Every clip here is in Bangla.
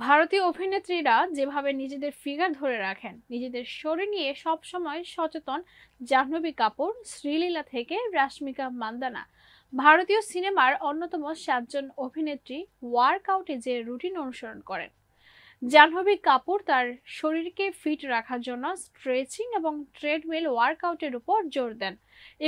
ভারতীয় অভিনেত্রীরা যেভাবে নিজেদের ফিগার ধরে রাখেন, নিজেদের শরীর নিয়ে সবসময় সচেতন। জাহ্নবী কাপুর, শ্রীলীলা থেকে রাশ্মিকা মান্দানা, ভারতীয় সিনেমার অন্যতম 7 জন অভিনেত্রী ওয়ার্কআউটে যে রুটিন অনুসরণ করেন। জাহ্নবী কাপুর তার শরীরকে ফিট রাখার জন্য স্ট্রেচিং এবং ট্রেডমিল ওয়ার্কআউটের উপর জোর দেন।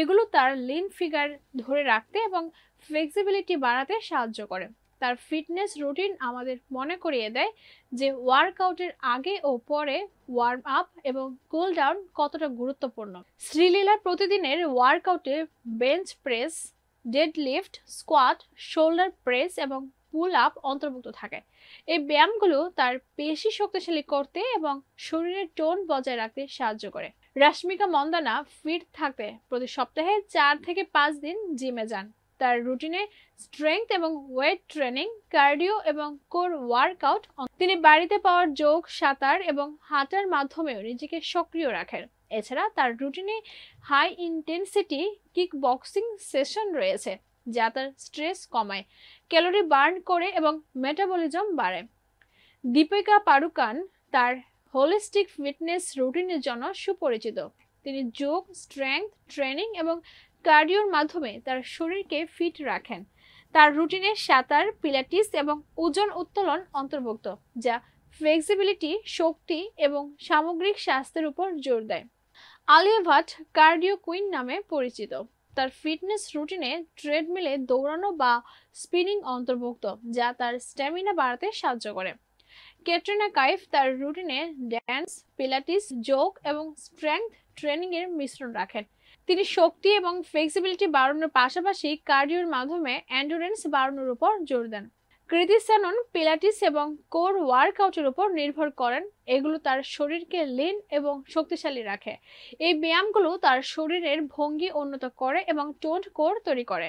এগুলো তার লিন ফিগার ধরে রাখতে এবং ফ্লেক্সিবিলিটি বাড়াতে সাহায্য করে। তার ফিটনেস রুটিন আমাদের মনে করিয়ে দেয় যে ওয়ার্কআউটের আগে ও পরে ওয়ার্ম আপ এবং কুল ডাউন কতটা গুরুত্বপূর্ণ। শ্রীলীলার প্রতিদিনের ওয়ার্কআউটে bench press, deadlift, squat, shoulder press এবং পুল আপ অন্তর্ভুক্ত থাকে। এই ব্যায়ামগুলো তার পেশি শক্তিশালী করতে এবং শরীরের টোন বজায় রাখতে সাহায্য করে। রাশ্মিকা মন্দানা ফিট থাকতে প্রতি সপ্তাহে 4 থেকে 5 দিন জিমে যান। তার রুটিনে স্ট্রেংথ এবং ওয়েট ট্রেনিং, কার্ডিও এবং কোর ওয়ার্কআউট। তিনি বাড়িতে পাওয়ার যোগ, সাঁতার এবং হাঁটার মাধ্যমেও নিজেকে সক্রিয় রাখেন। এছাড়া তার রুটিনে high intensity kickboxing session রয়েছে, যা তার স্ট্রেস কমায়, ক্যালোরি বার্ন করে এবং মেটাবলিজম বাড়ে। দীপিকা পাড়ুকান তার হোলিস্টিক ফিটনেস রুটিনের জন্য সুপরিচিত। তিনি যোগ, স্ট্রেংথ ট্রেনিং এবং কার্ডিওর মাধ্যমে তার শরীরকে ফিট রাখেন। তার রুটিনে সাঁতার, পিলাটিস এবং ওজন উত্তোলন অন্তর্ভুক্ত, যা ফ্লেক্সিবিলিটি, শক্তি এবং সামগ্রিক স্বাস্থ্যের উপর জোর দেয়। আলিয়া ভাট কার্ডিও কুইন নামে পরিচিত। তার ফিটনেস রুটিনে ট্রেডমিলে দৌড়ানো বা স্পিনিং অন্তর্ভুক্ত, যা তার স্ট্যামিনা বাড়াতে সাহায্য করে। ক্যাটরিনা কাইফ তার রুটিনে ড্যান্স, পিলাটিস, যোগ এবং স্ট্রেংথ ট্রেনিং এর মিশ্রণ রাখেন। তিনি শক্তি এবং ফ্লেক্সিবিলিটি বাড়ানোর পাশাপাশি কার্ডিওর মাধ্যমে এন্ডুরেন্স বাড়ানোর উপর জোর দেন। কৃতি সেনন পিলাটিস এবং কোর ওয়ার্কআউটের উপর নির্ভর করেন। এগুলো তার শরীরকে লিন এবং শক্তিশালী রাখে। এই ব্যায়ামগুলো তার শরীরের ভঙ্গি উন্নত করে এবং টোন্ড কোর তৈরি করে।